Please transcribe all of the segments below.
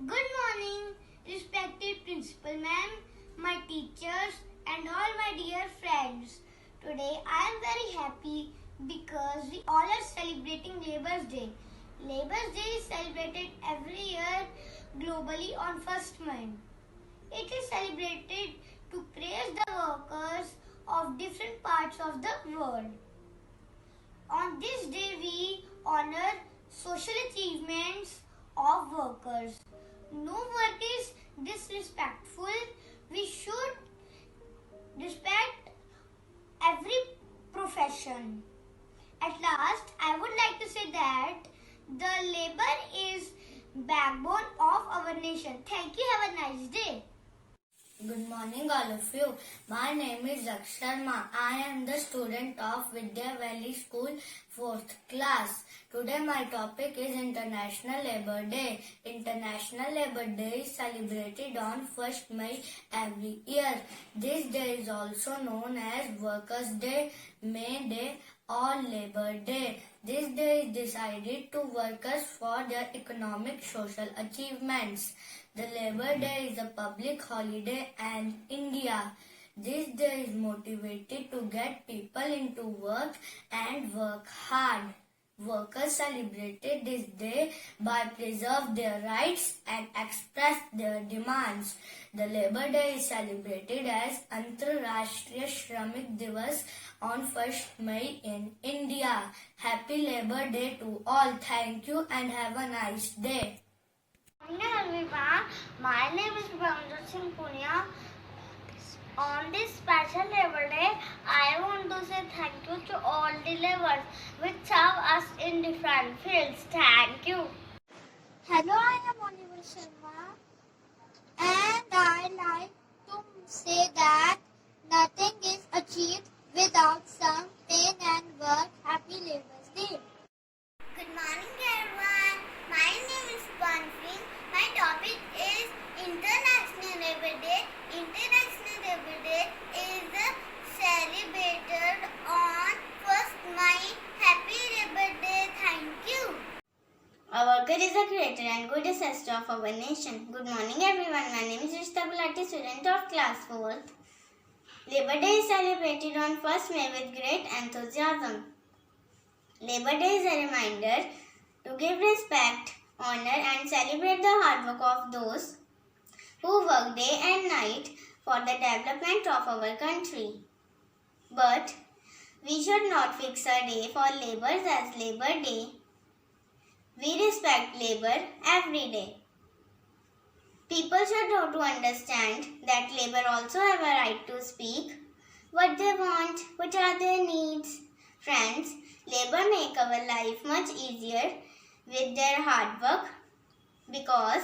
Good morning, respected principal ma'am, my teachers, and all my dear friends. Today I am very happy because we all are celebrating Labour's Day. Labour's Day is celebrated every year globally on 1st May. It is celebrated to praise the workers of different parts of the world. On this day, we honor social achievements of workers. No work is disrespectful. We should respect every profession. At last, I would like to say that the labor is backbone of our nation. Thank you. Have a nice day. Good morning, all of you. My name is Daksh Sharma. I am the student of Vidya Valley School, 4th class. Today my topic is International Labour Day. International Labour Day is celebrated on 1st May every year. This day is also known as Workers' Day, May Day, or Labour Day. This day is decided to workers for their economic social achievements. The Labour Day is a public holiday in India. This day is motivated to get people into work and work hard. Workers celebrated this day by preserve their rights and express their demands. The Labour Day is celebrated as Antarashtriya Shramik Divas on 1st May in India. Happy Labour Day to all. Thank you and have a nice day. Good morning everyone, my name is Brahmjot Singh Punia. On this special Labour Day, I want to say thank you to all the laborers which serve us in different fields. Thank you. Hello, I am Oliver Sharma and I like to say that nothing is achieved without some pain and work. Happy Labour's Day. Good morning everyone, my name is Banfi. My topic is International Labour Day. International Labour Day is celebrated on 1st May. Happy Labour Day. Thank you. A worker is the creator and good ancestor of our nation. Good morning everyone. My name is Rishta Gulati, student of class 4th. Labour Day is celebrated on 1st May with great enthusiasm. Labour Day is a reminder to give respect, honor and celebrate the hard work of those who work day and night for the development of our country. But we should not fix a day for labours as Labour Day. We respect labour every day. People should know to understand that labour also have a right to speak what they want, what are their needs. Friends, labour make our life much easier with their hard work because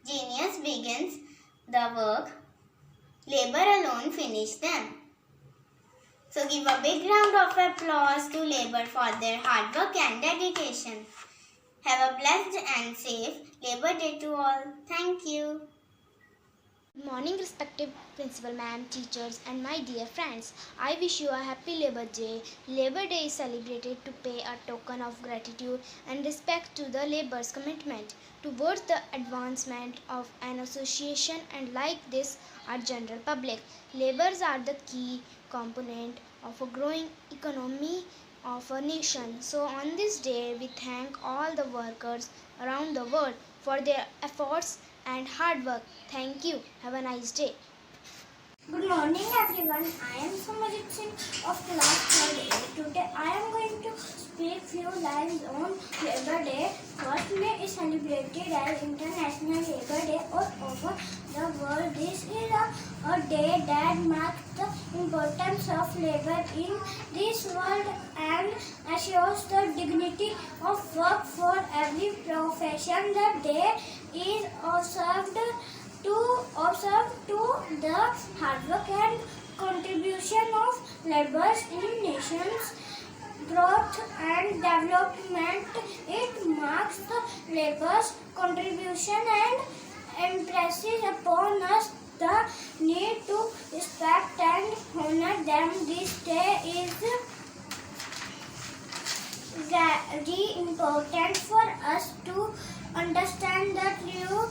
genius begins the work, labour alone finish them. So give a big round of applause to labour for their hard work and dedication. Have a blessed and safe Labour Day to all. Thank you. Good morning, respected principal ma'am, teachers, and my dear friends. I wish you a happy Labour Day. Labour Day is celebrated to pay a token of gratitude and respect to the labor's commitment towards the advancement of an association, and like this, our general public. Laborers are the key component of a growing economy of a nation. So on this day, we thank all the workers around the world for their efforts and hard work. Thank you. Have a nice day. Good morning everyone. I am Samajit Singh of class 3rd A. Today I am going to speak few lines on Labour Day. 1st May is celebrated as International Labour Day all over the world. This is a day that marks the importance of labour in this world and assures the dignity of work for every profession. The day is observed to the hard work and contribution of labourers in nations' growth and development. It marks the labourers' contribution and impresses upon us the need to respect and honour them. This day is very important for us to understand the true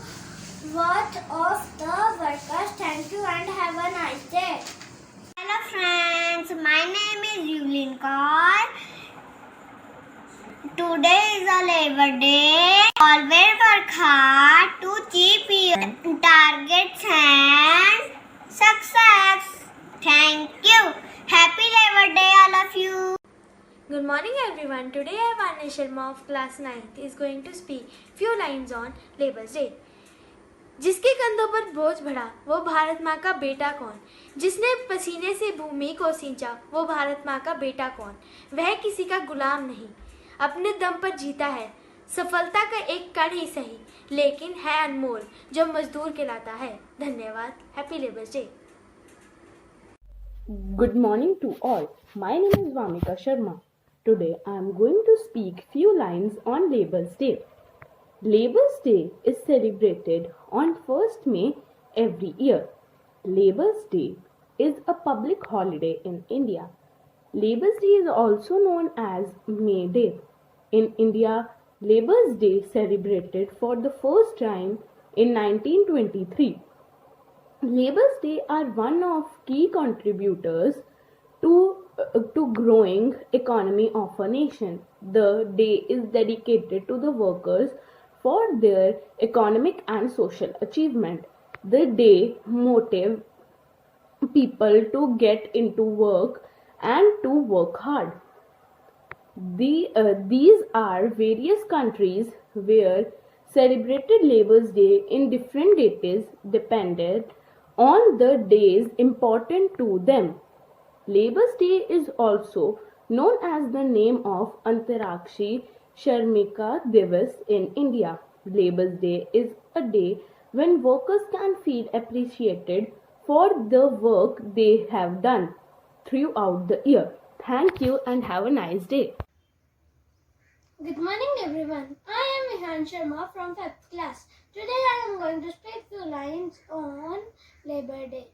today is a Labor Day. Always work hard to achieve your targets and success. Thank you. Happy Labor Day, all of you. Good morning everyone. Today Vanya Sharma of class 9th is going to speak few lines on Labour Day. जिसके कंधों पर बोझ बढ़ा वो भारत माँ का बेटा कौन, जिसने पसीने से भूमि को सींचा वो भारत माँ का बेटा कौन। वह किसी का गुलाम नहीं, अपने दम पर जीता है, सफलता का एक कण ही सही, लेकिन है अनमोल जो मजदूर कहलाता है। धन्यवाद। Happy labour day. Good morning to all. My name is Vamika Sharma. Today I am going to speak few lines on Labour's Day. Labour's Day is celebrated on 1st May every year. Labour's Day is a public holiday in India. Labour's Day is also known as May Day. In India, Labour's Day celebrated for the first time in 1923. Labour's Day are one of key contributors to growing economy of a nation. The day is dedicated to the workers for their economic and social achievement. The day motivates people to get into work and to work hard. These are various countries where celebrated Labour's Day in different dates depended on the days important to them. Labour's Day is also known as the name of Antarakshi Sharmika Divas in India. Labour's Day is a day when workers can feel appreciated for the work they have done throughout the year. Thank you and have a nice day. Good morning everyone. I am Ihan Sharma from 5th class. Today I am going to speak few lines on Labor Day.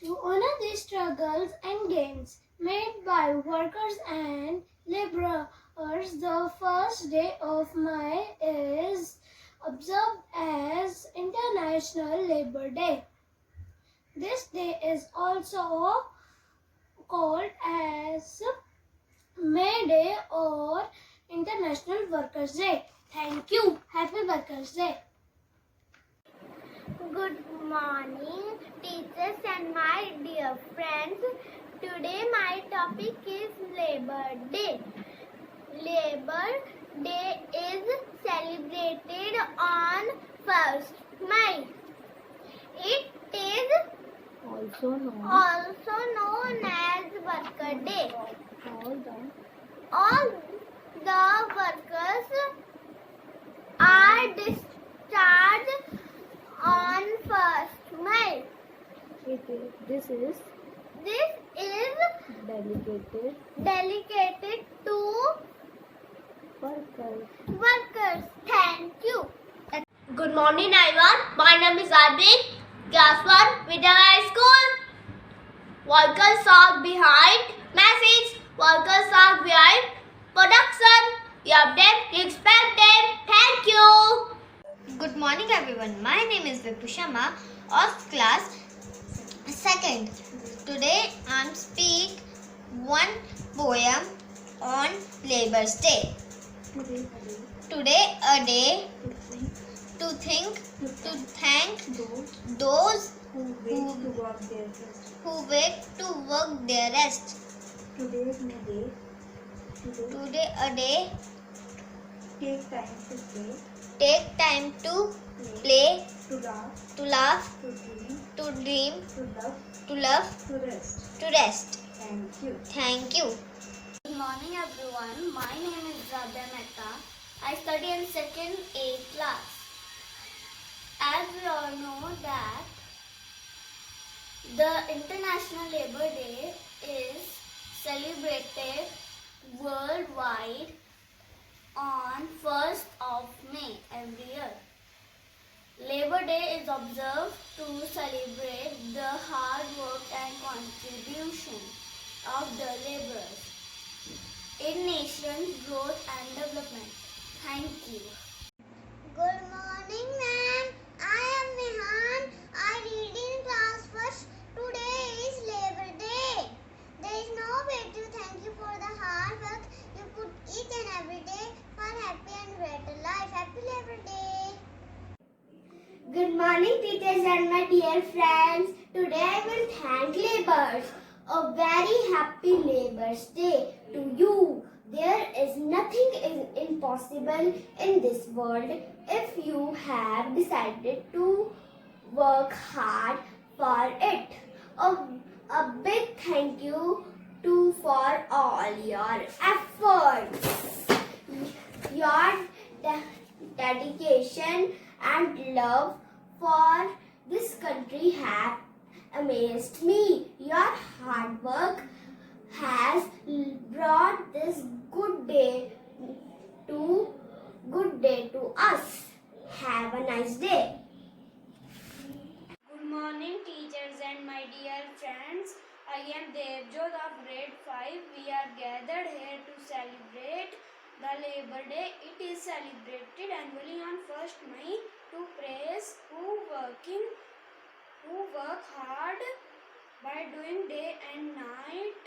To honor the struggles and gains made by workers and laborers, the first day of May is observed as International Labor Day. This day is also called as May Day or International Workers' Day. Thank you. Happy Workers' Day. Good morning, teachers and my dear friends. Today my topic is Labor Day. Labor Day is celebrated on 1st May. It is also known as Worker Day. All the workers are discharged on 1st May. This is dedicated to workers. Thank you. Good morning everyone. My name is Arvind, class 1, Vidya High School. Workers are behind message. Workers are behind production. You update, you expect them. Thank you. Good morning everyone. My name is Vipul Sharma of class 2nd. Today I am speak one poem on Labour's Day. Today a day to thank those who wait to work their rest. Today a day take time to play, to laugh, to dream, to love, to rest. Thank you. Good morning everyone. My name is Radha Mehta. I study in 2nd A class. As we all know that the International Labour Day is celebrated worldwide on 1st of May every year. Labor Day is observed to celebrate the hard work and contribution of the laborers in nation's growth and development. Thank you. Good morning, ma'am. I am Mehan. I read in class 1st. Today is Labor Day. There is no way to thank you for the hard work you put each and every day for Good morning, teachers and my dear friends. Today I will thank laborers. A very happy Labour's Day to you. There is nothing impossible in this world if you have decided to work hard for it. A big thank you to for all your efforts. Your dedication and love for this country have amazed me. Your hard work has brought this good day to us. Have a nice day. Good morning, teachers and my dear friends. I am Devjot of grade 5. We are gathered here to celebrate the Labor Day. It is celebrated annually on 1st May to praise who work hard by doing day and night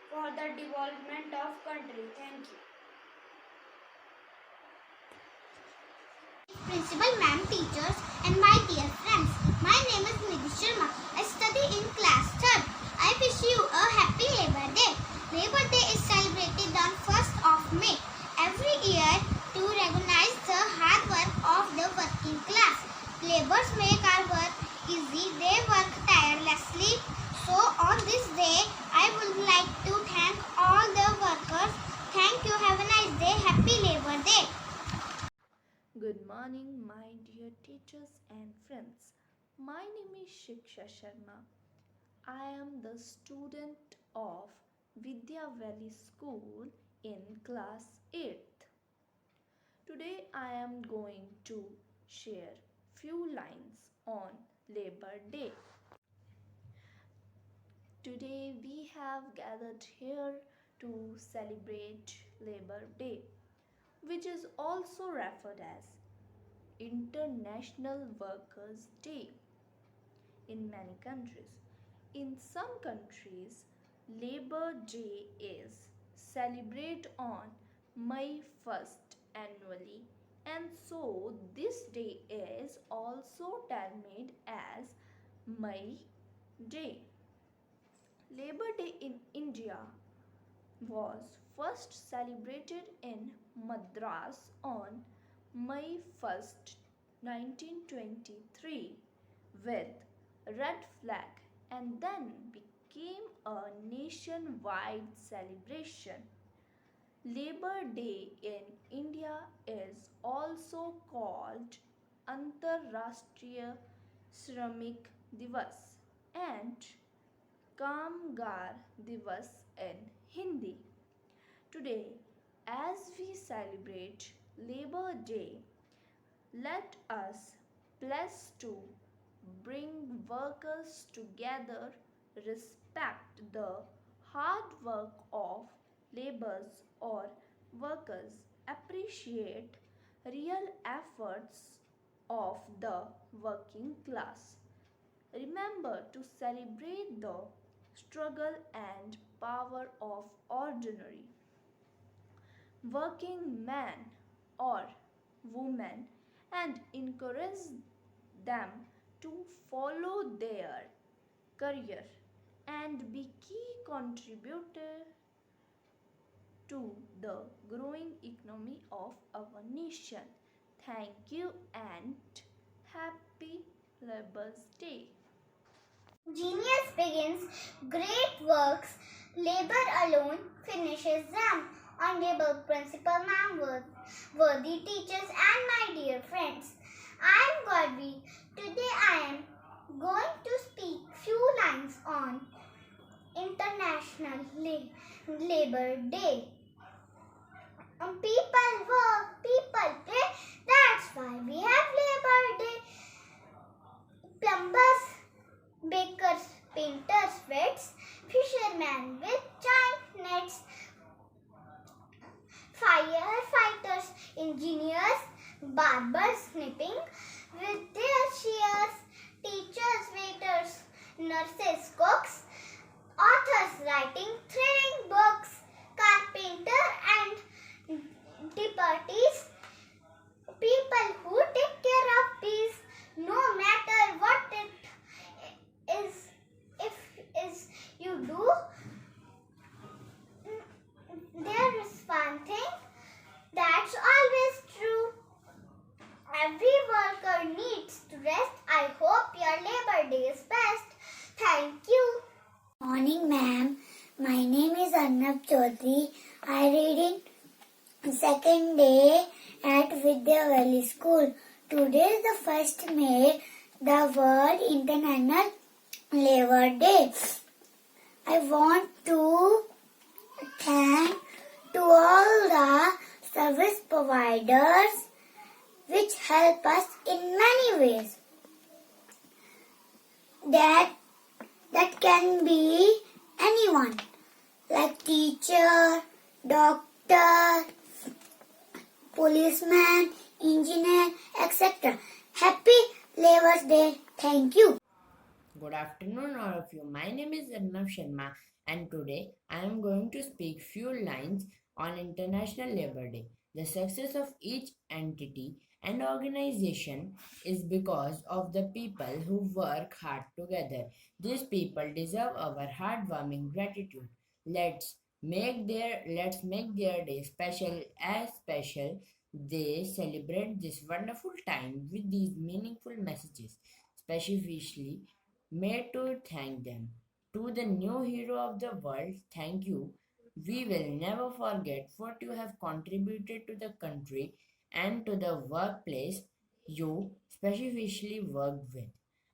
for the development of country. Thank you. Principal ma'am, teachers, and my dear friends. My name is Nidhi Sharma. I study in class 3rd. I wish you a happy Labor Day. Labor Day is celebrated on 1st of May every year to recognize the hard work of the working class. Laborers make our work easy. They work tirelessly. So on this day, I would like to thank all the workers. Thank you. Have a nice day. Happy Labor Day. Good morning, my dear teachers and friends. My name is Shiksha Sharma. I am the student of Vidya Valley School in class 8th. Today I am going to share few lines on Labor Day. Today we have gathered here to celebrate Labor Day, which is also referred as International Workers' Day in many countries. In some countries, Labor Day is celebrated on May 1st annually, and so this day is also termed as May Day. Labor Day in India was first celebrated in Madras on May 1st, 1923 with red flag and then became a nationwide celebration. Labor Day in India is also called Antarrashtriya Shramik Divas and Kamgar Divas in Hindi. Today, as we celebrate Labor Day, let us pledge to bring workers together, respect the hard work of laborers or workers, appreciate real efforts of the working class. Remember to celebrate the struggle and power of ordinary working man or woman and encourage them to follow their career and be key contributor to the growing economy of our nation. Thank you and happy Labour's Day. Genius begins, great works, labor alone finishes them. Honorable Principal Ma'am, worthy teachers and my dear friends, I am Gauri. Today I am going to speak few lines on International Labor Day. People work, people play, that's why we have Labor Day. Plumbers, bakers, painters, vets, fishermen with giant nets, firefighters, engineers, barbers snipping with their shears, teachers, waiters, nurses, cooks, authors writing, threading books, carpenter and deputies, people who take care of bees, rest. I hope your Labor Day is best. Thank you. Morning, ma'am. My name is Arnab Chaudhary. I read in second day at Vidya Valley School. Today is the 1st May, the World International Labor Day. I want to thank to all the service providers which help us in many ways. That can be anyone, like teacher, doctor, policeman, engineer, etc. Happy Labour Day. Thank you. Good afternoon, all of you. My name is Arnav Sharma, and today I am going to speak few lines on International Labour Day. The success of each entity and organization is because of the people who work hard together. These people deserve our heartwarming gratitude. Let's make their day special as special. They celebrate this wonderful time with these meaningful messages, specifically made to thank them. To the new hero of the world, thank you. We will never forget what you have contributed to the country and to the workplace you specifically worked with.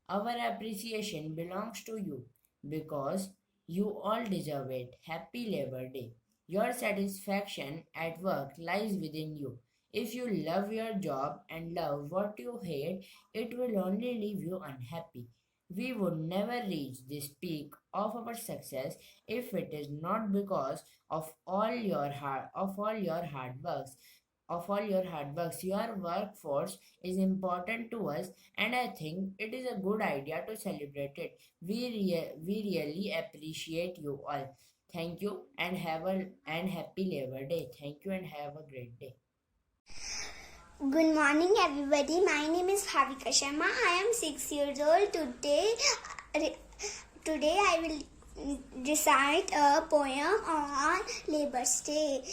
Our appreciation belongs to you because you all deserve it. Happy Labor Day. Your satisfaction at work lies within you. If you love your job and love what you hate, it will only leave you unhappy. We would never reach this peak of our success if it is not because of all your hard works. Of all your hard works, your workforce is important to us, and I think it is a good idea to celebrate it. We really appreciate you all. Thank you and happy Labor Day. Thank you and have a great day. Good morning, everybody. My name is Bhavika Sharma. I am 6 years old. Today I will recite a poem on Labour's Day.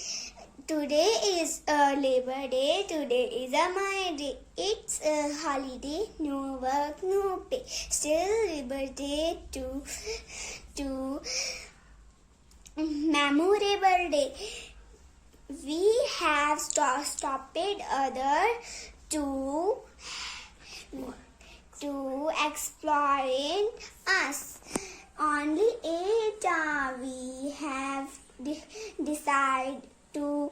Today is a Labor Day. Today is a my day. It's a holiday. No work, no pay. Still Labor Day to memorable day. We have stopped other to exploring us. Only 8 hours we have decided to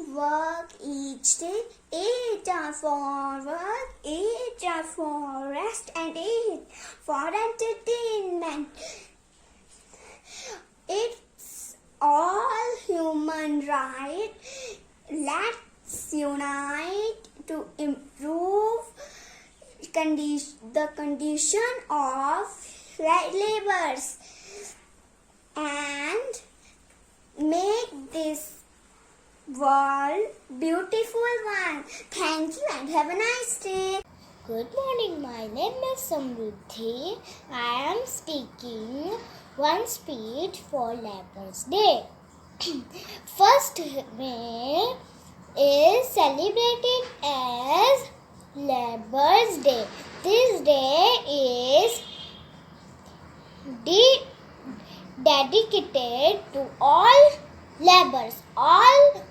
work each day. 8 hours for work, 8 hours for rest, and 8 for entertainment. It's all human right. Let's unite to improve the condition of laborers and make this world beautiful one. Thank you and have a nice day. Good morning, my name is Samruddhi. I am speaking one speech for Labour's Day. 1st May is celebrated as Labour's Day. This day is dedicated to all laborers, all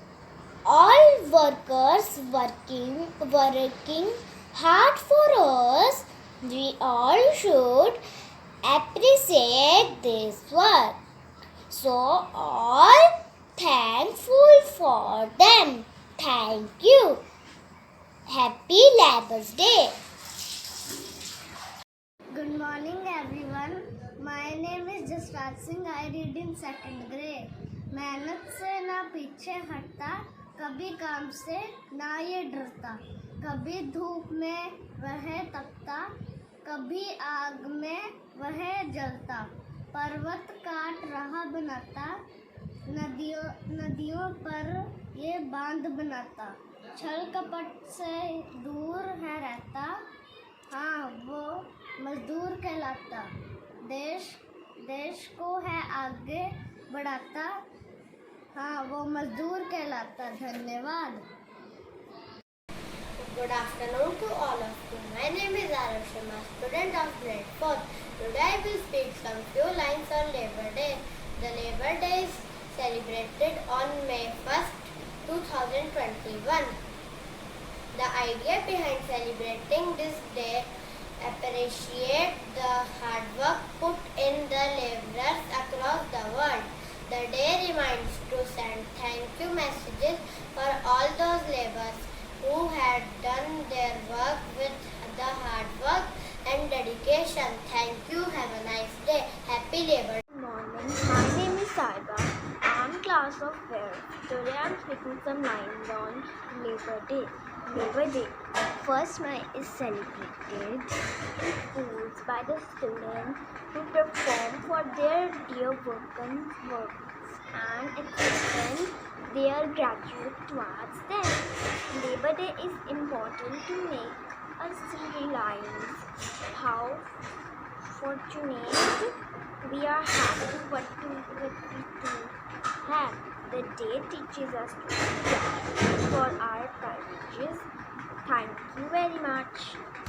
workers working hard for us. We all should appreciate this work. So all thankful for them. Thank you. Happy Labour's Day. Good morning, everyone. My name is Jasraj Singh. I read in 2nd grade. मेहनत से ना पीछे हटता, कभी काम से ना ये डरता, कभी धूप में वह तपता, कभी आग में वह जलता, पर्वत काट राह बनाता, नदियों पर ये बांध बनाता, छल कपट से दूर है रहता, हाँ वो मजदूर कहलाता, देश को है आगे बढ़ाता, हाँ वो मजदूर कहलाता. धन्यवाद. Good afternoon to all of you. My name is Arav Vaimika Sharma, student of grade 4. Today I will speak some few lines on Labor Day. The Labor Day is celebrated on May 1st, 2021. The idea behind celebrating this day appreciate the hard work put in the laborers across the world. The day reminds to send thank you messages for all those laborers who had done their work with the hard work and dedication. Thank you. Have a nice day. Happy Labor Day. Good morning. My name is Saiba. I am class of 12. Today I am speaking some lines on Labor Day. Labor Day, 1st May, is celebrated in schools by the students who perform for their dear works and extend their gratitude towards them. Labor Day is important to make us realize how fortunate we are happy what we do have. The day teaches us to be grateful for our privileges. Thank you very much.